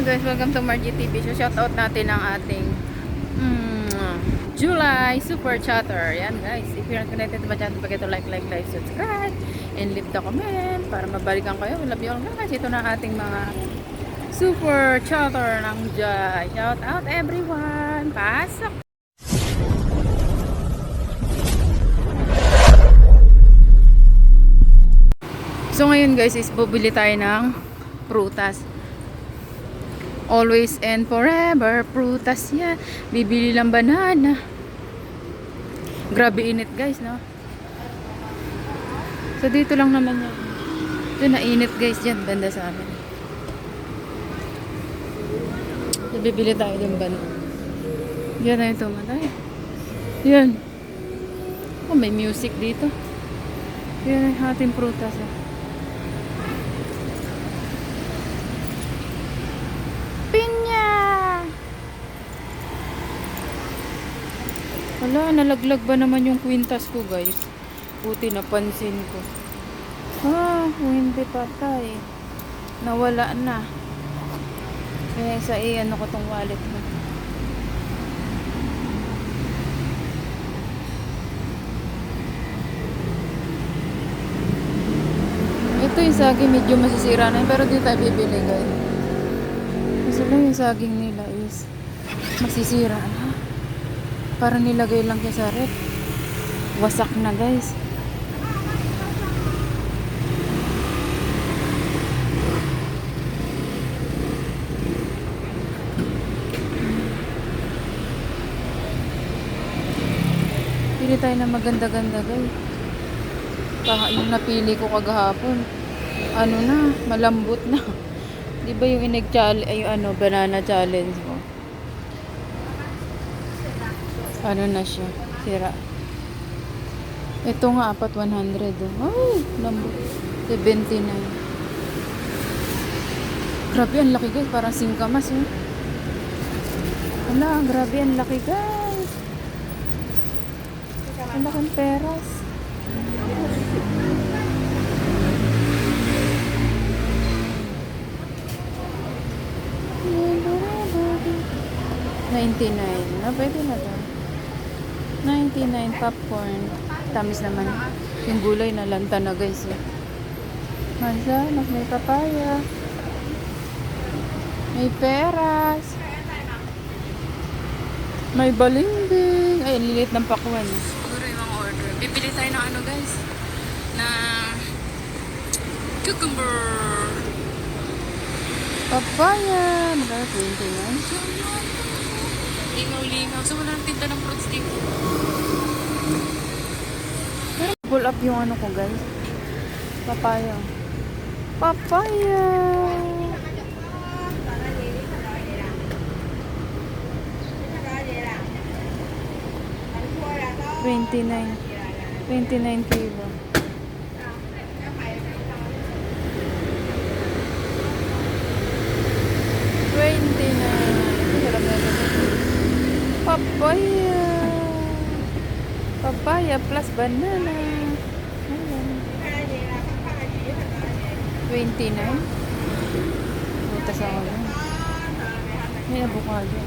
Hello guys, welcome to Margie TV. So shout out natin ang ating July Super Chatter. Yan guys, if you're not connected to my channel, pag ito like, subscribe, and leave the comment para mabalikan kayo. Love you all guys. Ito na ating mga Super Chatter ng July. Shout out everyone. Pasok! So ngayon guys is bubili tayo ng prutas. Always and forever prutas yan. Bibili lang banana. Grabe init guys, no? So dito lang naman yan. Ito na init guys dyan, banda sa amin. So bibili tayo ng banana. Yan na yung tumatay. Yan. Oh, may music dito. Yan ang ating prutas. Wala, nalaglag ba naman yung kwintas ko guys? Buti napansin ko. Hindi patay. Nawala na. Kaya sa ano ko tong wallet mo. Ito yung saging medyo masisira na pero di tayo bibili guys. Kasi lang yung saging nila is masisira na. Para nilagay lang siya sa rep. Wasak na guys. Pili tayo na maganda-ganda guys. Yung napili ko kagahapon. Ano na, malambot na. Di ba yung banana challenge ko? Ano na siya? Sira. Ito nga, apat 100. Ay, lambot. 79. Grabe, ang laki guys. Parang singkamas. Wala, grabe, ang laki guys. Ang laking peras. $99. Pwede na to. 99 popcorn. Tamis naman. Yung gulay na lanta na guys. Mansanas, may papaya. May peras. May balimbing. Ay, lilit ng pakwan. Siguro yung mga order. Bibili tayo ng ano guys? Na cucumber. Papaya. Magkano 29? Lingaw-lingaw. So, wala nang tinda ng fruits dito. Pero pull up yung ano ko, guys. Papaya. Papaya! $29 kilo. Papaya. Papaya plus banana. Ayan. 29. Butas ako yan. May avocado.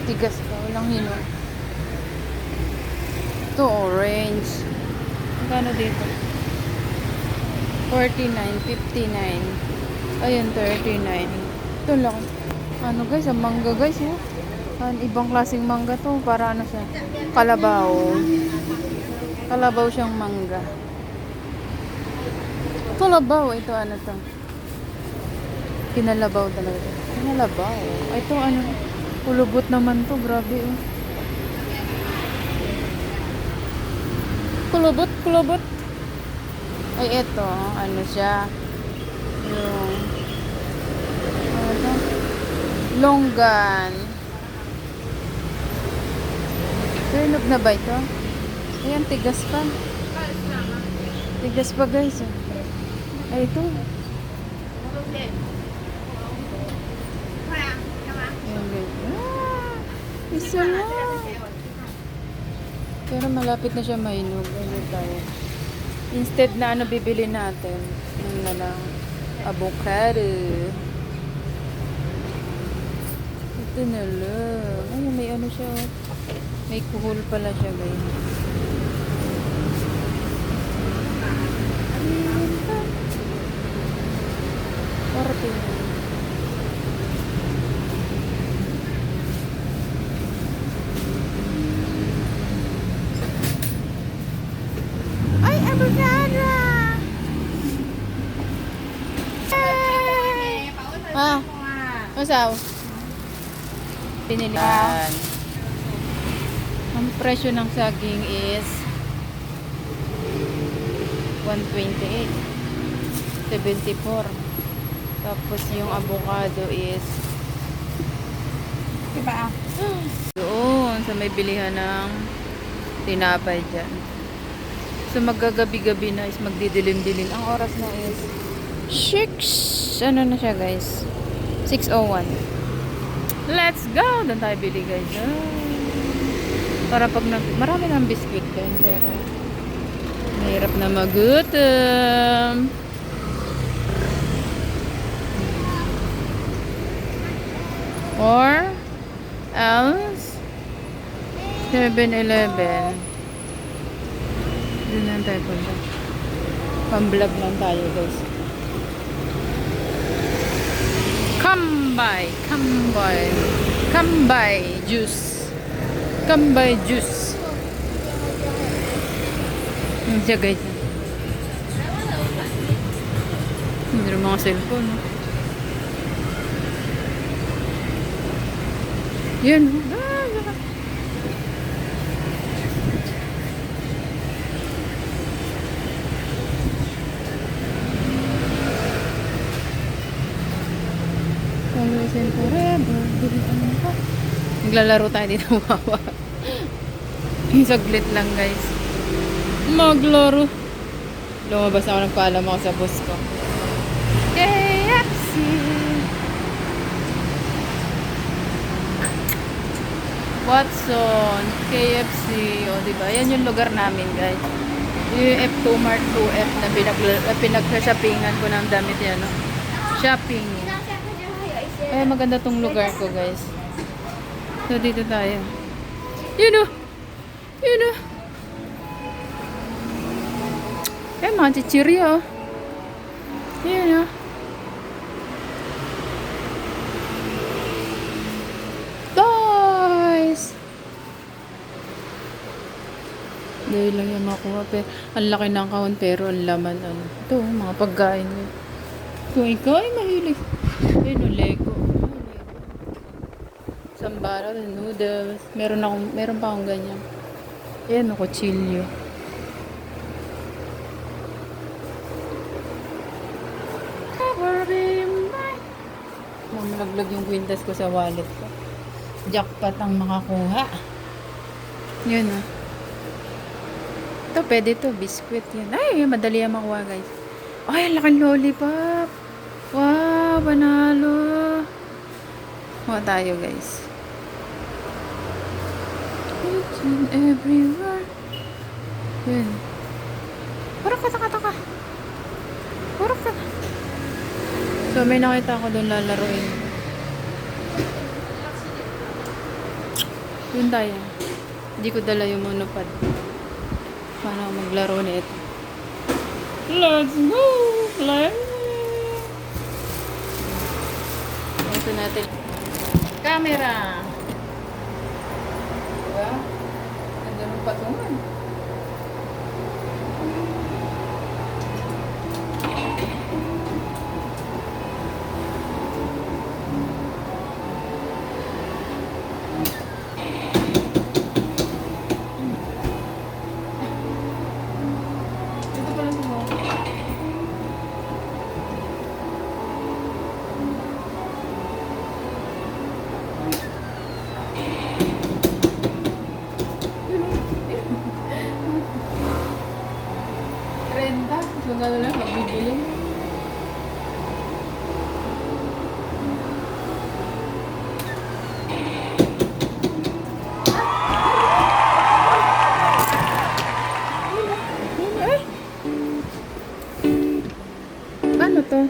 Tigas pa. Walang hino. Ito orange. Magkano dito? 49, 59. Ayun, 39. Ito lang. Ano guys, ang mangga guys. Ibang klaseng mangga to. Para ano siya? Kalabaw. Kalabaw siyang mangga. Kalabaw. Ito ano to? Kinalabaw talaga. Kinalabaw. Ito ano? Kulubot naman to. Grabe oh. Kulubot. Ay ito. Ano siya? Yung ano to? Longgan. Turnog na ba ito? Ayan, tigas pa. Tigas pa guys. Ay, ito. Ayan guys. Isa lang. Pero malapit na siya mainog. Ayan tayo. Instead na ano bibili natin. Yun na lang. Avocado. Ito na lang. Ay, may ano siya. Oh. May kuhol pala siya, guys. Parte. Ay, avocado! Ah, masaw. Pinilihan. Ang presyo ng saging is 128. 74. Tapos yung avocado is Diba? doon sa may bilihan ng tinapay dyan. So magagabi-gabi na is magdidilim-dilim. Ang oras na is 6. Ano na siya guys? 6:01. Let's go! Doon tayo bili guys. Para pag marami ng biscuit din pero mahirap na magutom. Or else 7-Eleven. Doon lang tayo punta. Pang-vlog lang tayo guys. Kambay juice. Kambay juice. Yung siya guys. Hindi rin mga cellphone. No? Yan. Always and forever. Naglalaro tayo dito, wawa. Saglit lang, guys. Maglaro. Lumabas ako, nagpaalam ako sa boss ko. KFC. Watson, KFC. O, diba? Yan yung lugar namin, guys. Yung F2 Mart 2F na pinag-shoppingan ko ng damit yan, no? Shopping. Ay, maganda tong lugar ko, guys. So, dito tayo. Yun o. Yun o. Eh, mga chichirya, oh. Yun o. Toys! Dahil lang yung makuha. Pero, ang laki ng kahon, pero ang laman, ano. Ito, mga pagkain. Kung ikaw ay mahilig. Ayun o, Lego. Sambara, noodles. Meron pa akong ganyan. Ayan o, kutsilyo. Malaglag yung kwintas ko sa wallet ko. Jackpot ang makakuha. Yun o. Ito, pwede to. Biscuit yan. Ay, madali ang makuha, guys. Ay, ang laking lollipop. Wow, panalo. Kuha tayo, guys. It's in everywhere. Yun. Purok ka, taka. Purok ka. So, may nakita ako doon lalaroin. Yun tayo. Hindi ko dala yung monopod. Paano ako maglaro nito? Let's go! Let's go! Ito natin. Camera! Diba? Ganda ng patungan. Ito pala ito mo. Renta. Kung ano lang, magbibili. Ano to?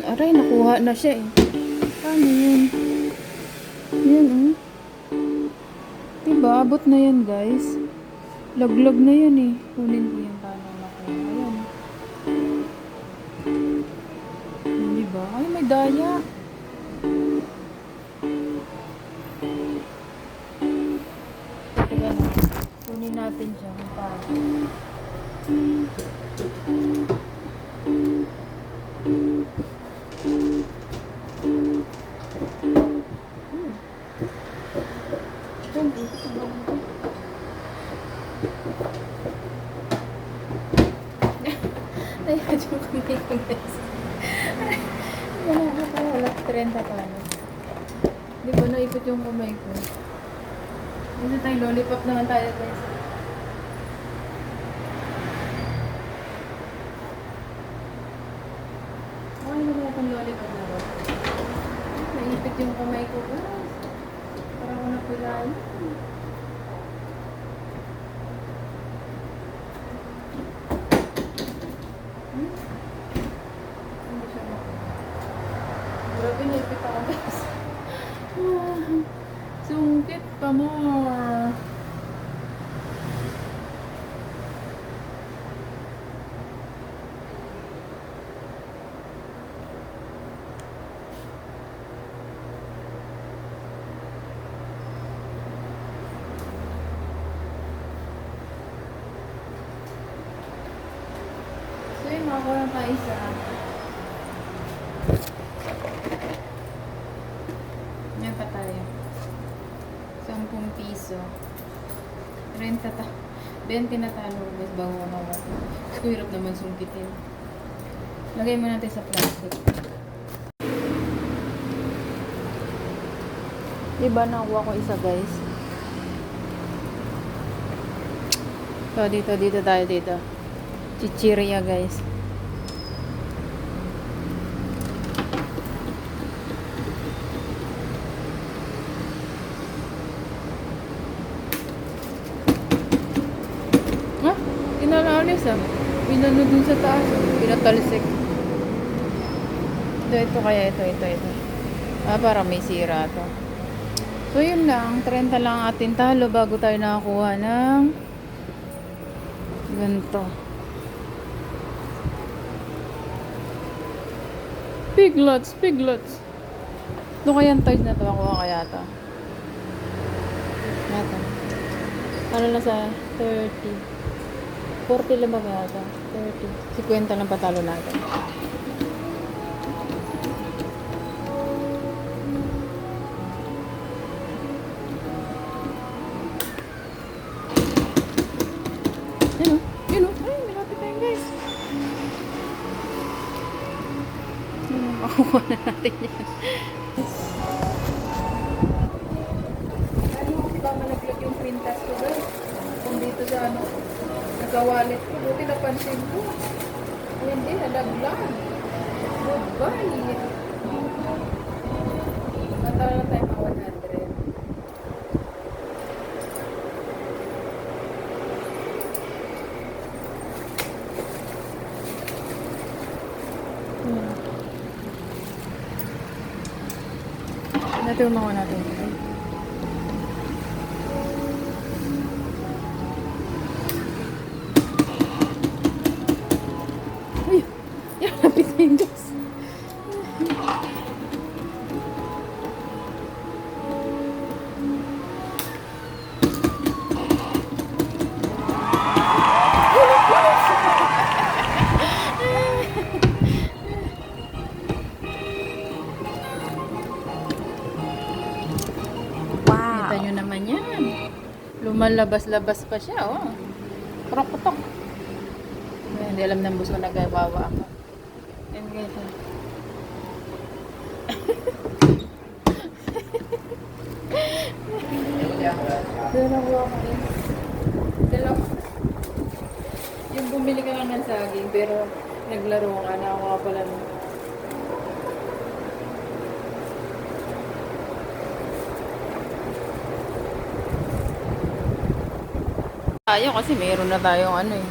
Aray, nakuha na siya eh. Paano yun? Yan, oh. Diba, abot na yan, guys. Laglag na yan, eh. Kunin ko yung tanong na ko. Ayan. Diba? Ay, may daya. Teka na. Kunin natin siya. Paano? Ay, adyo ko na yung guys. Wala ako. Wala 30 paano. Di ba naipot yung kamay ko? Dito tayo, lollipop naman tayo guys. Ano naman itong lollipop na ba? Naipit yung kamay ko guys. Parang ako napilayan. Hindi siya makuha. Grabe, naipit ako guys. Sungkit pa more. So yun, makakuha lang tayo isa. Yan pa tayo. 10 piso. 30 ta. 20 na talo. Guys, bago ka nawa. Mas hirap naman sungkitin. Lagay mo natin sa plastic. Diba nakuha ko isa guys? So, dito tayo dito. Chichirya guys. Pinalalis ah. Pinano dun sa taas. Pinatalsik. Ito kaya ito. Parang may sira to. So yun lang. 30 lang atin talo bago tayo nakakuha ng ganito. Piglets. Ito kaya toys na to. Ako kaya to. Ito. Ano na sa 30. 40 lang ba yata? 30. 50 lang patalo natin. Yun o. Ay, malapit tayo guys. Makuha na natin yan. Ano, diba malaglag yung printas ko guys? Kung dito sa ano, nagkawalit ko. Buti napansin ko. Hindi, nalaglag. Goodbye. Matala na tayo mga 100. Natin mga natin. Uy! Yan, lapit na yung Diyos. Kita nyo naman yan. Lumalabas-labas pa siya, oh. Krok-krok. Hindi alam ng buso na gawawa ako. Yan guys. Dalawa ko eh. Dalawa. Yung bumili ka lang ng saging, pero naglaro ka na ako pala nun. Tayo kasi meron na tayong ano eh.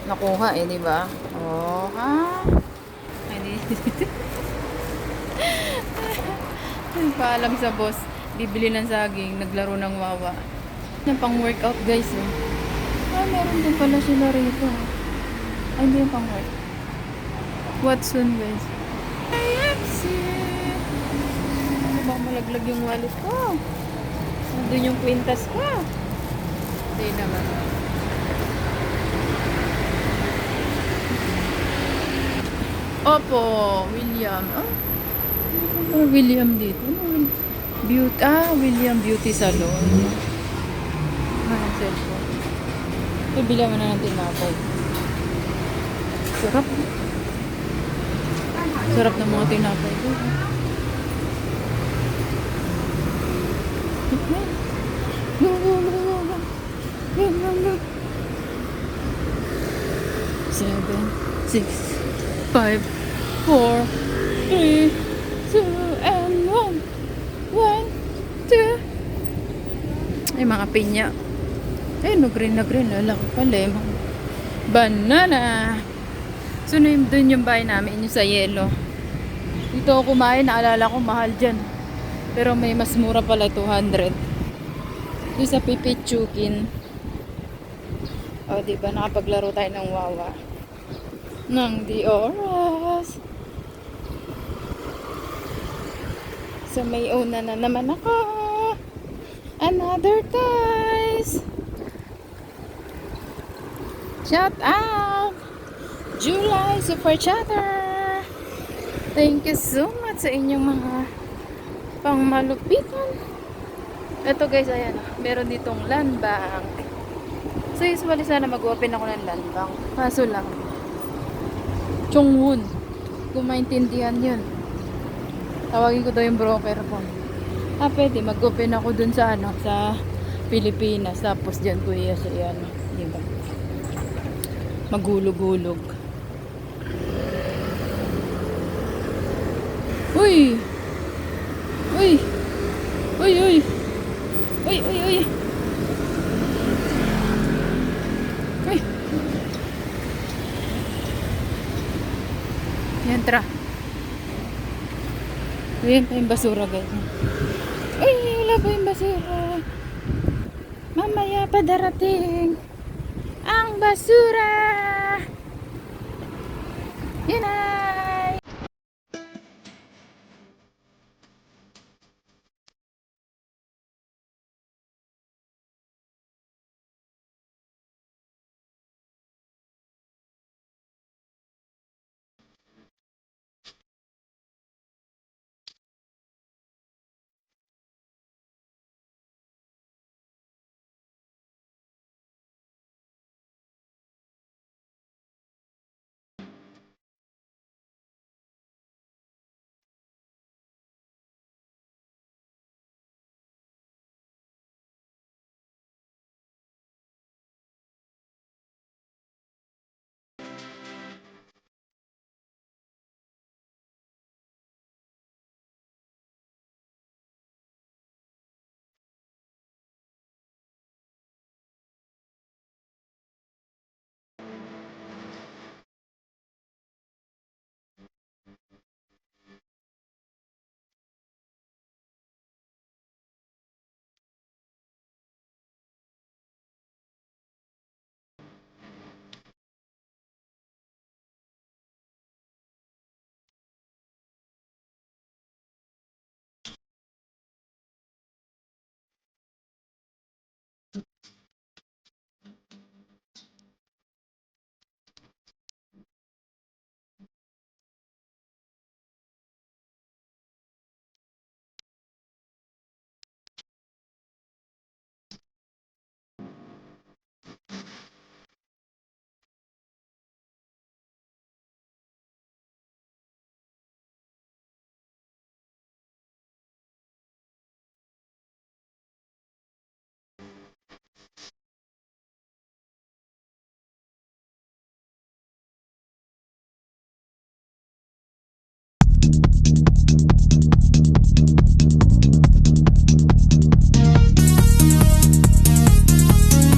Nakuha eh, di ba? Oh, ha? Hindi. Paalam sa boss. bibili ng saging, naglaro ng wawa. Yan pang workout guys eh. Meron din pala sila rito. Ay, hindi yung pang work. Watson guys. IFC! Ano bang malaglag yung wallet ko? Nandun yung kwintas ko. Hindi naman. Opo, William. William dito. William Beauty Salon. Ang cellphone. So, bilang na natin tinapay. Sarap. Sarap ng mga tinapay ko. Go. 7, 6, 5, 4, 3, 2, and 1. 1, 2. Ay, mga pinya. Ay, no, green na green. Laki pa, lemon. Banana. So, doon yung bahay namin, yung sa yelo. Dito ako kumain, naalala ko, mahal dyan. Pero may mas mura pala, 200. Doon sa Pipichukin. O, diba, nakapaglaro tayo ng wawa. Nang di oras. So, may una na naman ako. Another guys. Shout out. July Super Chatter. Thank you so much sa inyong mga pangmalupitan. Ito guys, ayan. Meron ditong land bank. So, usually sana mag-open ako ng land bank. Kaso lang, Chongwon. Kung maintindihan yun. Tawagin ko daw yung broker ko. Pwede. Mag-open ako dun sa sa Pilipinas. Tapos dyan ko iya diba? Magulog-gulog. Uy! Uy! Uy! Uy! Uy! Uy! Uy! Uy! Yan, tara. Ayan pa yung basura guys. Uy! Wala pa yung basura. Mamaya pa darating ang basura. Yan na.